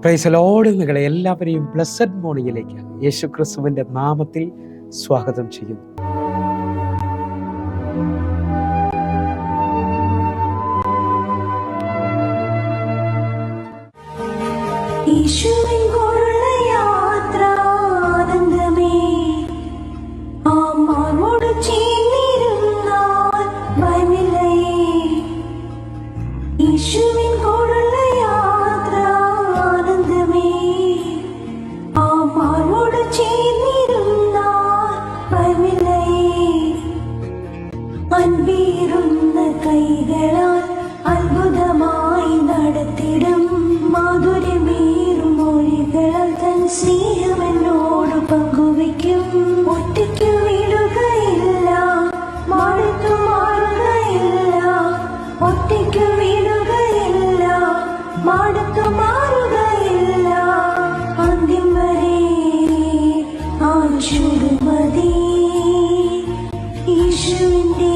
Praise Lord. നിങ്ങളെ എല്ലാവരെയും blessed മോർണിംഗിലേക്ക് യേശു ക്രിസ്തുവിന്റെ നാമത്തിൽ സ്വാഗതം ചെയ്യുന്നു. കൈകളാൽ അത്ഭുതമായി നടത്തിടും മാധുര്യമേറും മൊഴികളാൽ തൻ സ്നേഹം എന്നോട് പങ്കുവയ്ക്കും. ഒറ്റയ്ക്ക് വീഴുകയില്ല, മടുത്തു മാറുകയില്ല. ഒറ്റയ്ക്ക് വീഴുകയില്ല, മടുത്തു മാറുകയില്ല. അന്ത്യം വരെ ആ ചുടുമതി യേശുവിന്റെ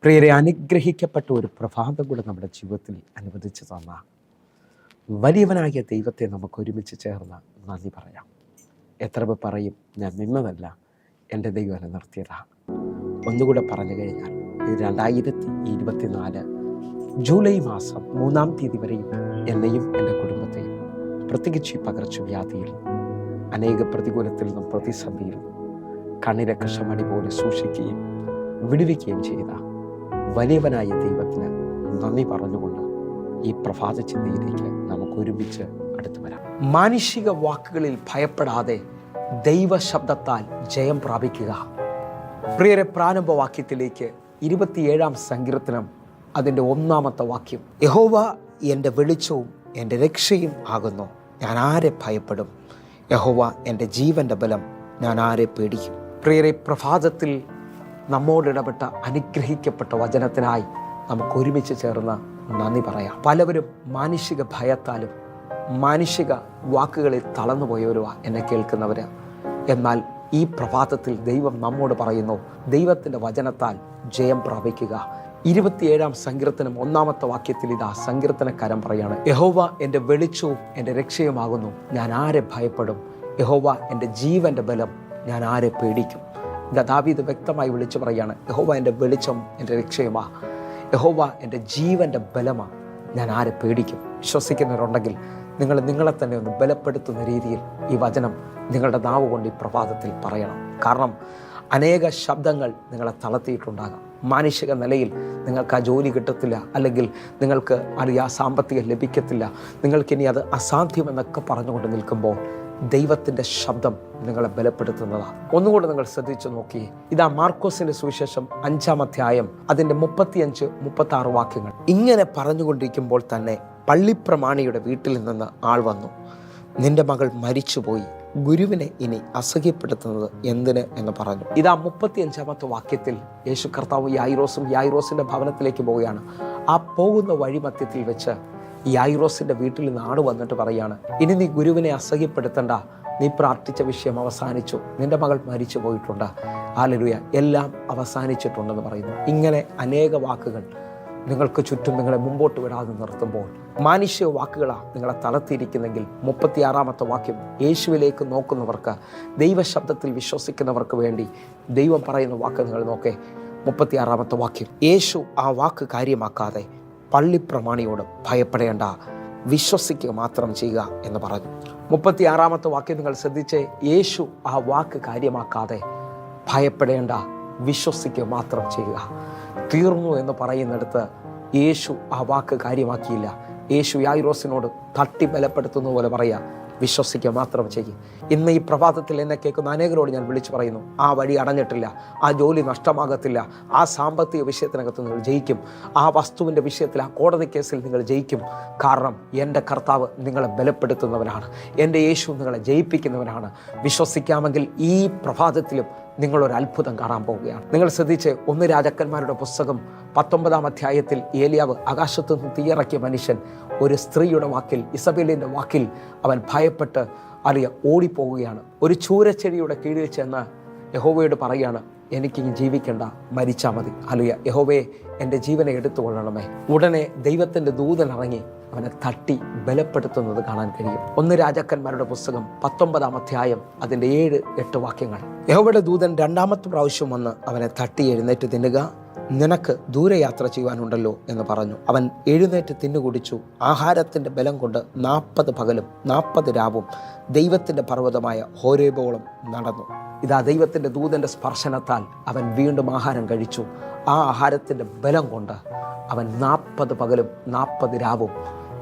പ്രിയരെ, അനുഗ്രഹിക്കപ്പെട്ട ഒരു പ്രഭാതം കൂടെ നമ്മുടെ ജീവിതത്തിൽ അനുവദിച്ചു തന്ന വലിയവനായ ദൈവത്തെ നമുക്ക് ഒരുമിച്ച് ചേർന്ന് നന്ദി പറയാം. എത്ര പേർ പറയും, ഞാൻ നിന്നതല്ല, എൻ്റെ ദൈവം എന്നെ നിർത്തിയതാണ്. ഒന്നുകൂടെ പറഞ്ഞു കഴിഞ്ഞാൽ 2024 ജൂലൈ മാസം 3-ാം തീയതി വരെയും എന്നെയും എൻ്റെ കുടുംബത്തെയും പ്രത്യേകിച്ച് ഈ പകർച്ചവ്യാധിയിൽ അനേക പ്രതികൂലത്തിൽ നിന്നും പ്രതിസന്ധിയിൽ കണ്ണിലെ കഷമണി പോലെ സൂക്ഷിക്കുകയും വിടുവിക്കുകയും ചെയ്ത വലിയവനായ ദൈവത്തിന് നന്ദി പറഞ്ഞുകൊണ്ട് ഈ പ്രഭാത ചിന്തയിലേക്ക് നമുക്ക് ഒരുമിച്ച് അടുത്തു വരാം. മാനുഷിക വാക്കുകളിൽ ഭയപ്പെടാതെ ദൈവശബ്ദത്താൽ ജയം പ്രാപിക്കുക. പ്രിയരെ, പ്രാരംഭവാക്യത്തിലേക്ക് 27-ാം സങ്കീർത്തനം അതിൻ്റെ 1-ാമത്തെ വാക്യം, യഹോവ എൻ്റെ വെളിച്ചവും എൻ്റെ രക്ഷയും ആകുന്നു, ഞാൻ ആരെ ഭയപ്പെടും? യഹോവ എൻ്റെ ജീവൻ്റെ ബലം, ഞാൻ ആരെ പേടിക്കും? പ്രിയരെ, പ്രഭാതത്തിൽ നമ്മോടിടപെട്ട അനുഗ്രഹിക്കപ്പെട്ട വചനത്തിനായി നമുക്ക് ഒരുമിച്ച് ചേർന്ന് നന്ദി പറയാം. പലവരും മാനുഷിക ഭയത്താലും മാനുഷിക വാക്കുകളിൽ തളർന്നുപോയവരുമാണ് എന്നെ കേൾക്കുന്നവർ. എന്നാൽ ഈ പ്രഭാതത്തിൽ ദൈവം നമ്മോട് പറയുന്നു, ദൈവത്തിൻ്റെ വചനത്താൽ ജയം പ്രാപിക്കുക. 27-ാം സങ്കീർത്തനം 1-ാമത്തെ വാക്യത്തിൽ ഇതാ സങ്കീർത്തനക്കാരൻ പറയാണ്, യഹോവ എൻ്റെ വെളിച്ചവും എൻ്റെ രക്ഷയുമാകുന്നു, ഞാൻ ആരെ ഭയപ്പെടും? യഹോവ എൻ്റെ ജീവൻ്റെ ബലം, ഞാൻ ആരെ പേടിക്കും? ദാവീദ് വ്യക്തമായി വിളിച്ചു പറയാണ്, യഹോവ എൻ്റെ വെളിച്ചം എൻ്റെ രക്ഷയുമാ, യഹോവ എൻ്റെ ജീവൻ്റെ ബലമാ, ഞാൻ ആരെ പേടിക്കും? വിശ്വസിക്കുന്നവരുണ്ടെങ്കിൽ നിങ്ങളെ തന്നെ ഒന്ന് ബലപ്പെടുത്തുന്ന രീതിയിൽ ഈ വചനം നിങ്ങളുടെ നാവ് കൊണ്ട് ഈ പ്രഭാതത്തിൽ പറയണം. കാരണം അനേക ശബ്ദങ്ങൾ നിങ്ങളെ തളർത്തിയിട്ടുണ്ടാകാം. മാനുഷിക നിലയിൽ നിങ്ങൾക്ക് ആ ജോലി കിട്ടത്തില്ല, അല്ലെങ്കിൽ നിങ്ങൾക്ക് ആ സാമ്പത്തികം ലഭിക്കത്തില്ല, നിങ്ങൾക്കിനി അത് അസാധ്യമെന്നൊക്കെ പറഞ്ഞുകൊണ്ട് നിൽക്കുമ്പോൾ ദൈവത്തിൻ്റെ ശബ്ദം നിങ്ങളെ ബലപ്പെടുത്തുന്നതാണ്. ഒന്നുകൂടെ നിങ്ങൾ ശ്രദ്ധിച്ചു നോക്കിയേ. ഇതാ മാർക്കോസിന്റെ സുവിശേഷം 5-ാം അധ്യായം അതിൻ്റെ 35-36 വാക്യങ്ങൾ. ഇങ്ങനെ പറഞ്ഞുകൊണ്ടിരിക്കുമ്പോൾ തന്നെ പള്ളിപ്രമാണിയുടെ വീട്ടിൽ നിന്ന് ആൾ വന്നു, നിന്റെ മകൾ മരിച്ചുപോയി, ഗുരുവിനെ ഇനി അസഹ്യപ്പെടുത്തുന്നത് എന്തിന് എന്ന് പറഞ്ഞു. ഇതാ 35-ാമത്തെ വാക്യത്തിൽ യേശു കർത്താവ് യായിറോസിന്റെ ഭവനത്തിലേക്ക് പോവുകയാണ്. ആ പോകുന്ന വഴിമധ്യത്തിൽ വെച്ച് യായിറോസിന്റെ വീട്ടിൽ നിന്ന് ആട് വന്നിട്ട് പറയാണ്, ഇനി നീ ഗുരുവിനെ അസഹ്യപ്പെടുത്തണ്ട, നീ പ്രാർത്ഥിച്ച വിഷയം അവസാനിച്ചു, നിന്റെ മകൾ മരിച്ചു പോയിട്ടുണ്ട്, ഹല്ലേലൂയ, എല്ലാം അവസാനിച്ചിട്ടുണ്ടെന്ന് പറയുന്നു. ഇങ്ങനെ അനേക വാക്കുകൾ നിങ്ങൾക്ക് ചുറ്റും നിങ്ങളെ മുമ്പോട്ട് വിടാതെ നിർത്തുമ്പോൾ മാനുഷിക വാക്കുകളാണ് നിങ്ങളെ തളർത്തിയിരിക്കുന്നെങ്കിൽ 36-ാമത്തെ വാക്യം, യേശുവിലേക്ക് നോക്കുന്നവർക്ക്, ദൈവശബ്ദത്തിൽ വിശ്വസിക്കുന്നവർക്ക് വേണ്ടി ദൈവം പറയുന്ന വാക്ക് നിങ്ങൾ നോക്കേ. 36-ാമത്തെ വാക്യം, യേശു ആ വാക്ക് കാര്യമാക്കാതെ പള്ളിപ്രമാണിയോട് ഭയപ്പെടേണ്ട, വിശ്വസിക്കുക മാത്രം ചെയ്യുക എന്ന് പറഞ്ഞു. 36-ാമത്തെ വാക്യം നിങ്ങൾ ശ്രദ്ധിച്ചേ. യേശു ആ വാക്ക് കാര്യമാക്കാതെ ഭയപ്പെടേണ്ട, വിശ്വസിക്കുക മാത്രം ചെയ്യുക. തീർന്നു എന്ന് പറയുന്നിടത്ത് യേശു ആ വാക്ക് കാര്യമാക്കിയില്ല. യേശു യായിറോസിനോട് തട്ടി ബലപ്പെടുത്തുന്ന പോലെ പറയുക, വിശ്വസിക്കുക മാത്രം ചെയ്യും. ഇന്ന് ഈ പ്രഭാതത്തിൽ എന്നെ കേൾക്കുന്ന അനേകരോട് ഞാൻ വിളിച്ചു പറയുന്നു, ആ വഴി അടഞ്ഞിട്ടില്ല, ആ ജോലി നഷ്ടമാകത്തില്ല, ആ സാമ്പത്തിക വിഷയത്തിനകത്ത് നിങ്ങൾ ജയിക്കും, ആ വസ്തുവിൻ്റെ വിഷയത്തിൽ, ആ കോടതി കേസിൽ നിങ്ങൾ ജയിക്കും. കാരണം എൻ്റെ കർത്താവ് നിങ്ങളെ ബലപ്പെടുത്തുന്നവനാണ്, എൻ്റെ യേശു നിങ്ങളെ ജയിപ്പിക്കുന്നവനാണ്. വിശ്വസിക്കാമെങ്കിൽ ഈ പ്രഭാതത്തിലും നിങ്ങളൊരു അത്ഭുതം കാണാൻ പോവുകയാണ്. നിങ്ങൾ ശ്രദ്ധിച്ച് 1 രാജാക്കന്മാരുടെ പുസ്തകം 19-ാം അധ്യായത്തിൽ ഏലിയാവ് ആകാശത്തു നിന്ന് തീയിറക്കിയ മനുഷ്യൻ ഒരു സ്ത്രീയുടെ വാക്കിൽ, ഇസബേലിൻ്റെ വാക്കിൽ അവൻ ഭയപ്പെട്ട് ഓടിപ്പോവുകയാണ്. ഒരു ചൂരച്ചെടിയുടെ കീഴിൽ ചെന്ന് യഹോവയോട് പറയുകയാണ്, എനിക്കിനി ജീവിക്കേണ്ട, മരിച്ചാൽ മതി. ഹല്ലേലൂയ. യഹോവയെ എൻ്റെ ജീവനെ എടുത്തുകൊള്ളണമേ. ഉടനെ ദൈവത്തിൻ്റെ ദൂതൻ ഇറങ്ങി അവനെ തട്ടി ബലപ്പെടുത്തുന്നത് കാണാൻ കഴിയും. 1 രാജാക്കന്മാരുടെ പുസ്തകം 19-ാം അധ്യായം അതിൻ്റെ 7-8 വാക്യങ്ങൾ. യഹോവയുടെ ദൂതൻ 2-ാമത്തെ പ്രാവശ്യം വന്ന് അവനെ തട്ടി, എഴുന്നേറ്റ് തിന്നുക, നിനക്ക് ദൂരയാത്ര ചെയ്യുവാനുണ്ടല്ലോ എന്ന് പറഞ്ഞു. അവൻ എഴുന്നേറ്റ് തിന്നുകുടിച്ചു. ആഹാരത്തിൻ്റെ ബലം കൊണ്ട് 40 പകലും 40 രാവും ദൈവത്തിൻ്റെ പർവ്വതമായ ഹോരേബോളം നടന്നു. ഇതാ ദൈവത്തിൻ്റെ ദൂതൻ്റെ സ്പർശനത്താൽ അവൻ വീണ്ടും ആഹാരം കഴിച്ചു. ആ ആഹാരത്തിൻ്റെ ബലം കൊണ്ട് അവൻ 40 പകലും 40 രാവും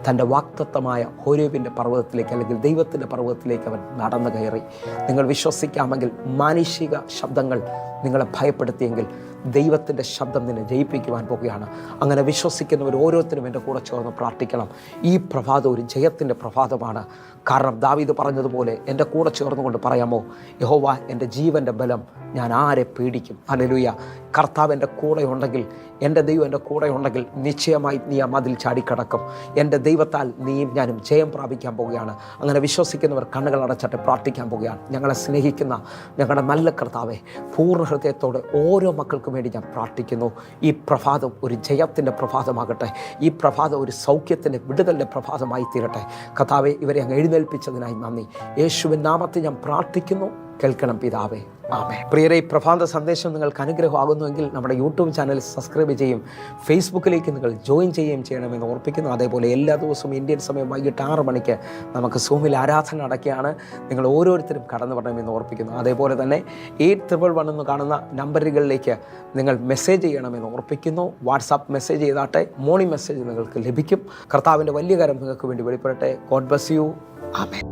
തൻ്റെ വാക്തത്വമായ ഹോരേബിൻ്റെ പർവ്വതത്തിലേക്ക്, അല്ലെങ്കിൽ ദൈവത്തിൻ്റെ പർവ്വതത്തിലേക്ക് അവൻ നടന്നു കയറി. നിങ്ങൾ വിശ്വസിക്കാമെങ്കിൽ, മാനുഷിക ശബ്ദങ്ങൾ നിങ്ങളെ ഭയപ്പെടുത്തിയെങ്കിൽ ദൈവത്തിൻ്റെ ശബ്ദം നിന്നെ ജയിപ്പിക്കുവാൻ പോകുകയാണ്. അങ്ങനെ വിശ്വസിക്കുന്നവർ ഓരോരുത്തരും എൻ്റെ കൂടെ ചേർന്ന് പ്രാർത്ഥിക്കണം. ഈ പ്രഭാതം ഒരു ജയത്തിൻ്റെ പ്രഭാതമാണ്. കാരണം ദാവീദ് പറഞ്ഞതുപോലെ എൻ്റെ കൂടെ ചേർന്നുകൊണ്ട് പറയാമോ, യഹോവ എൻ്റെ ജീവൻ്റെ ബലം, ഞാൻ ആരെ പേടിക്കും? ഹല്ലേലൂയ. കർത്താവ് എൻ്റെ കൂടെ ഉണ്ടെങ്കിൽ, എൻ്റെ ദൈവം എൻ്റെ കൂടെ ഉണ്ടെങ്കിൽ നിശ്ചയമായി നീ ആ മതിൽ ചാടിക്കടക്കും. എൻ്റെ ദൈവത്താൽ നീയും ഞാനും ജയം പ്രാപിക്കാൻ പോവുകയാണ്. അങ്ങനെ വിശ്വസിക്കുന്നവർ കണ്ണുകൾ അടച്ചിട്ട് പ്രാർത്ഥിക്കാൻ പോവുകയാണ്. ഞങ്ങളെ സ്നേഹിക്കുന്ന ഞങ്ങളുടെ നല്ല കർത്താവെ, പൂർണ്ണ ഹൃദയത്തോടെ ഓരോ മക്കൾക്കും വേണ്ടി ഞാൻ പ്രാർത്ഥിക്കുന്നു. ഈ പ്രഭാതം ഒരു ജയത്തിൻ്റെ പ്രഭാതമാകട്ടെ. ഈ പ്രഭാതം ഒരു സൗഖ്യത്തിൻ്റെ, വിടുതലിൻ്റെ പ്രഭാതമായി തീരട്ടെ. കർത്താവെ, ഇവരെ അങ്ങ് എഴുന്നേൽപ്പിച്ചതിനായി നന്ദി. യേശുവിൻ നാമത്തിൽ ഞാൻ പ്രാർത്ഥിക്കുന്നു. കേൾക്കണം പിതാവേ, ആമേൻ. പ്രിയരെ, ഈ പ്രഭാത സന്ദേശം നിങ്ങൾക്ക് അനുഗ്രഹമാകുന്നുവെങ്കിൽ നമ്മുടെ യൂട്യൂബ് ചാനൽ സബ്സ്ക്രൈബ് ചെയ്യും, ഫേസ്ബുക്കിലേക്ക് നിങ്ങൾ ജോയിൻ ചെയ്യുകയും ചെയ്യണമെന്ന് ഓർപ്പിക്കുന്നു. അതേപോലെ എല്ലാ ദിവസവും ഇന്ത്യൻ സമയം വൈകിട്ട് 6 മണിക്ക് നമുക്ക് സൂമിൽ ആരാധന നടക്കുകയാണ്. നിങ്ങൾ ഓരോരുത്തരും കടന്നു വരണമെന്ന് ഓർപ്പിക്കുന്നു. അതേപോലെ തന്നെ 8111 എന്ന് കാണുന്ന നമ്പറുകളിലേക്ക് നിങ്ങൾ മെസ്സേജ് ചെയ്യണമെന്ന് ഓർപ്പിക്കുന്നു. വാട്സാപ്പ് മെസ്സേജ് ചെയ്താട്ടെ, മോർണിംഗ് മെസ്സേജ് നിങ്ങൾക്ക് ലഭിക്കും. കർത്താവിൻ്റെ വലിയ കാര്യം നിങ്ങൾക്ക് വേണ്ടി വെളിപ്പെടട്ടെ. God bless you. ആമേൻ.